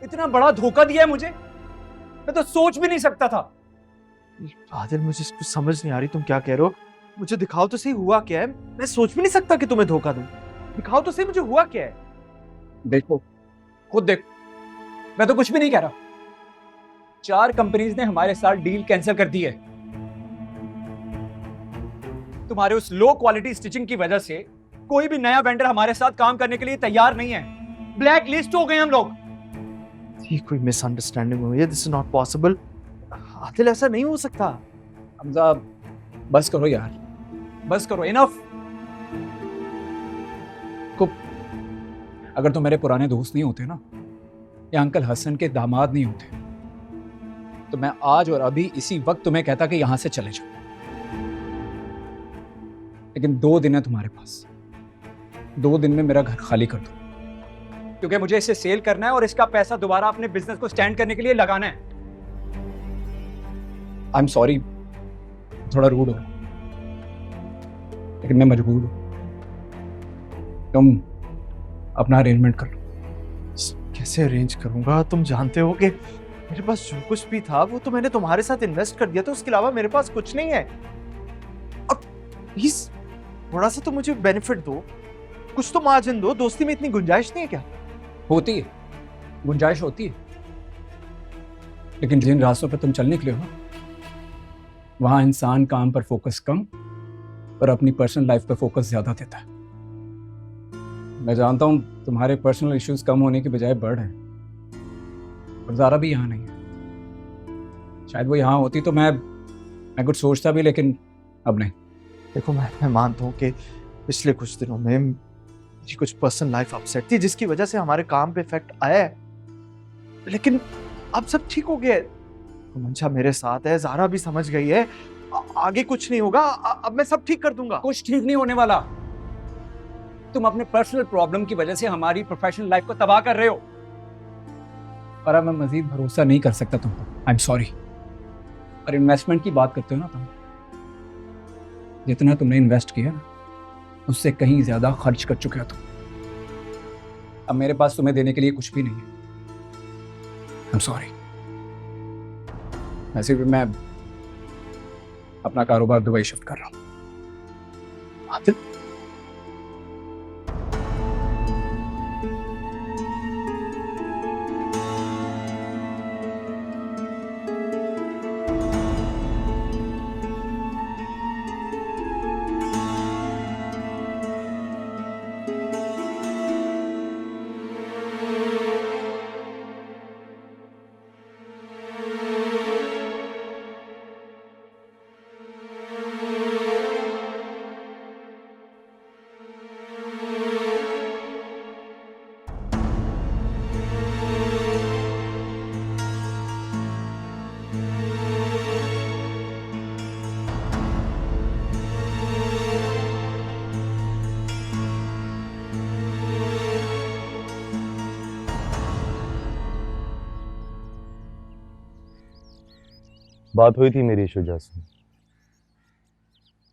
इतना बड़ा धोखा दिया है मुझे, मैं तो सोच भी नहीं सकता था। आदिल, मुझे कुछ समझ नहीं आ रही तुम क्या कह रहे हो। मुझे दिखाओ तो सही हुआ क्या है। मैं सोच भी नहीं सकता कि तुम्हें धोखा दूं। दिखाओ तो सही मुझे हुआ क्या है। देखो, खुद देखो, मैं तो कुछ भी नहीं कह रहा। 4 कंपनीज ने हमारे साथ डील कैंसिल कर दी है। तुम्हारे उस लो क्वालिटी स्टिचिंग की वजह से कोई भी नया वेंडर हमारे साथ काम करने के लिए तैयार नहीं है। ब्लैक लिस्ट हो गए हम लोग। ये कोई मिसअंडरस्टैंडिंग हुई है। This is not possible. Adil, ऐसा नहीं हो सकता। हमजा, बस करो यार, बस करो, इनफ। को अगर तुम मेरे पुराने दोस्त नहीं होते ना, या अंकल हसन के दामाद नहीं होते, तो मैं आज और अभी इसी वक्त तुम्हें कहता कि यहां से चले जाओ। लेकिन 2 दिन है तुम्हारे पास, 2 दिन में मेरा घर खाली कर दो, क्योंकि मुझे इसे सेल करना है और इसका पैसा दोबारा अपने बिजनेस को स्टैंड करने के लिए लगाना है। आई एम सॉरी, थोड़ा रूड हो, लेकिन मैं मजबूर हूं। तुम अपना अरेंजमेंट कर लो। कैसे अरेंज करूंगा? तुम जानते हो कि मेरे पास जो कुछ भी था वो तो मैंने तुम्हारे साथ इन्वेस्ट कर दिया था। उसके अलावा मेरे पास कुछ नहीं है। अब प्लीज थोड़ा सा तो मुझे बेनिफिट दो, कुछ तो मार्जिन दो। दोस्ती में इतनी गुंजाइश नहीं है क्या? होती है, गुंजाइश होती है, लेकिन जिन रास्तों पर तुम चल निकले हो, वहां इंसान काम पर फोकस कम और अपनी पर्सनल लाइफ पर फोकस ज्यादा देता है। मैं जानता हूं तुम्हारे पर्सनल इश्यूज कम होने के बजाय बढ़ हैं, और ज़ारा भी यहाँ नहीं है। शायद वो यहाँ होती तो मैं कुछ सोचता भी, लेकिन अब नहीं। देखो, मैं मानता हूँ कि पिछले कुछ दिनों में मेरी कुछ पर्सनल लाइफ अपसेट थी, जिसकी वजह से हमारे काम पे इफेक्ट आया है, लेकिन अब सब ठीक हो गया है। तो मंशा मेरे साथ है, ज़ारा भी समझ गई है। आगे कुछ नहीं होगा। अब मैं सब ठीक कर दूंगा। कुछ ठीक नहीं होने वाला। तुम अपने पर्सनल प्रॉब्लम की वजह से हमारी प्रोफेशनल लाइफ को तबाह कर रहे हो, और अब मैं मजीद भरोसा नहीं कर सकता तुम पर। I am sorry. और इन्वेस्टमेंट की बात करते हो ना तुम, जितना तुमने इन्वेस्ट किया ना, उससे कहीं ज्यादा खर्च कर चुके हो तुम। अब मेरे पास तुम्हें देने के लिए कुछ भी नहीं है। I am sorry. वैसे भी मैं अपना कारोबार दुबई शिफ्ट कर रहा हूं। आदिल, बात हुई थी मेरी शुजा से।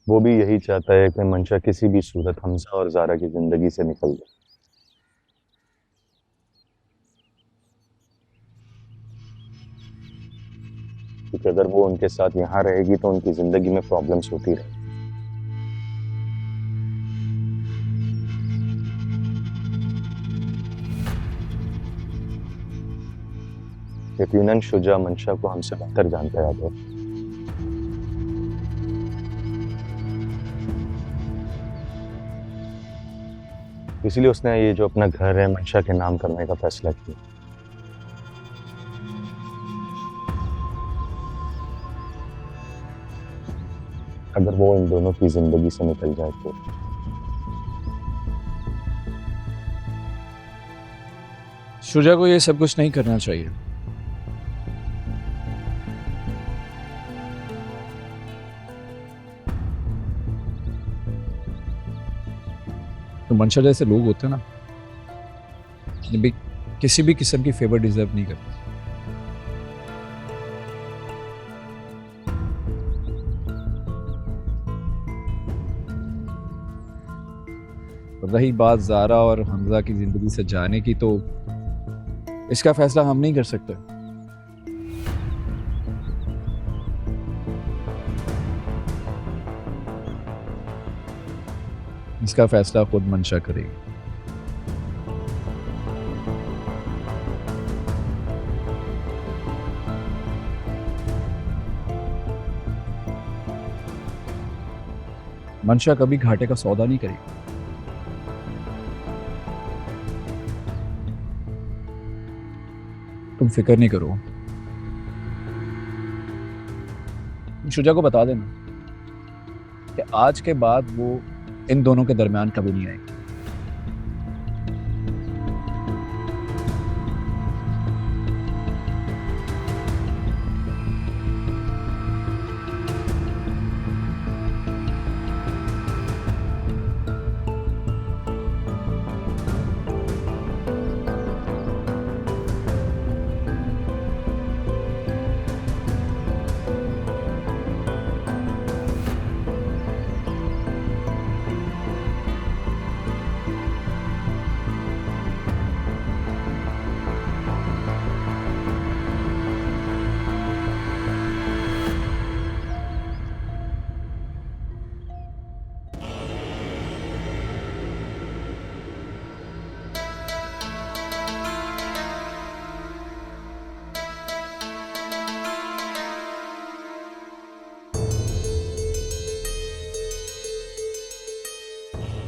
वो भी यही चाहता है कि मंशा किसी भी सूरत हमजा और ज़ारा की जिंदगी से निकल जाए। क्योंकि अगर वो उनके साथ यहाँ रहेगी तो उनकी जिंदगी में प्रॉब्लम्स होती रहेंगी। यकीनन शुजा मंशा को हमसे बेहतर जानता है। इसलिए उसने ये जो अपना घर है मंशा के नाम करने का फैसला किया। अगर वो इन दोनों की जिंदगी से निकल जाए तो शुजा को ये सब कुछ नहीं करना चाहिए। तो मंशा जैसे लोग होते हैं ना, ये भी किसी भी किस्म की फेवर डिजर्व नहीं करते। रही बात ज़ारा और हमजा की जिंदगी से जाने की, तो इसका फैसला हम नहीं कर सकते। इसका फैसला खुद मंशा करेगी। मंशा कभी घाटे का सौदा नहीं करेगी। तुम फिक्र नहीं करो। शुजा को बता देना कि आज के बाद वो इन दोनों के दरमियान कभी नहीं आएगी।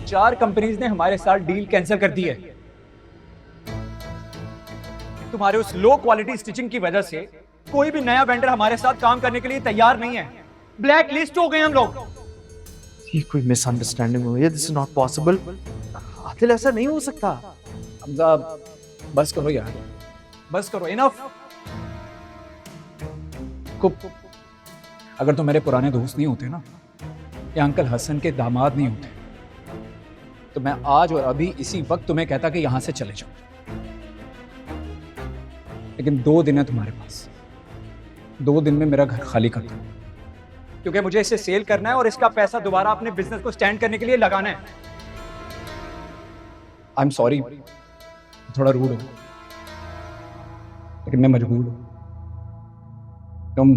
चार कंपनीज ने हमारे साथ डील कैंसिल कर दी है। तुम्हारे उस लो क्वालिटी स्टिचिंग की वजह से कोई भी नया वेंडर हमारे साथ काम करने के लिए तैयार नहीं है। ब्लैक लिस्ट हो गए हम लोग। ये कोई मिसअंडरस्टैंडिंग हुई है। This is not possible. Adil, ऐसा नहीं हो सकता। हमजा बस करो यार, बस करो, इनफ। अगर तुम मेरे पुराने दोस्त नहीं होते ना, या अंकल हसन के दामाद नहीं होते, तो मैं आज और अभी इसी वक्त तुम्हें कहता कि यहां से चले जाओ। लेकिन 2 दिन है तुम्हारे पास। 2 दिन में मेरा घर खाली कर दो, क्योंकि मुझे इसे सेल करना है और इसका पैसा दोबारा अपने बिजनेस को स्टैंड करने के लिए लगाना है। आई एम सॉरी, थोड़ा रूड हो, लेकिन मैं मजबूर हूं। तुम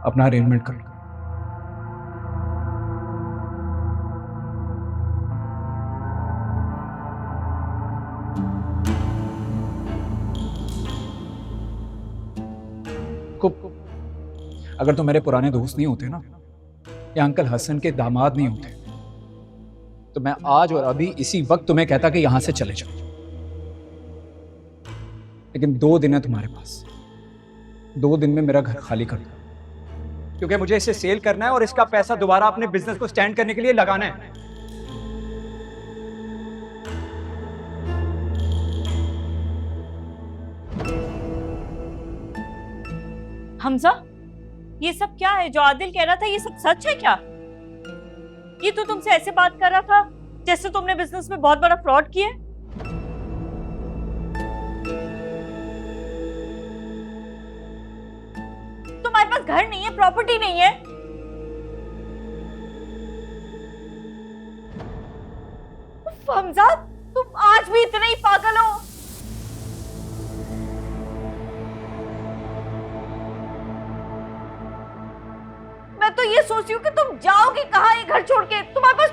अपना अरेंजमेंट कर लो। अगर तुम मेरे पुराने दोस्त नहीं होते ना, या अंकल हसन के दामाद नहीं होते, तो मैं आज और अभी इसी वक्त तुम्हें कहता कि यहां से चले जाओ। लेकिन 2 दिन है तुम्हारे पास। 2 दिन में मेरा घर खाली कर दो, क्योंकि मुझे इसे सेल करना है और इसका पैसा दोबारा अपने बिजनेस को स्टैंड करने के लिए लगाना है। हमजा, ये सब क्या है जो आदिल कह रहा था? ये सब सच है क्या? ये तो तुमसे ऐसे बात कर रहा था जैसे तुमने बिजनेस में बहुत बड़ा फ्रॉड किया है। तुम्हारे पास घर नहीं है, प्रॉपर्टी नहीं है। हमजा, तुम आज भी इतने ही पागल हो। मैं तो ये सोच रही हूँ कि तुम जाओगे कहाँ ये घर छोड़ के? तुम्हारे पास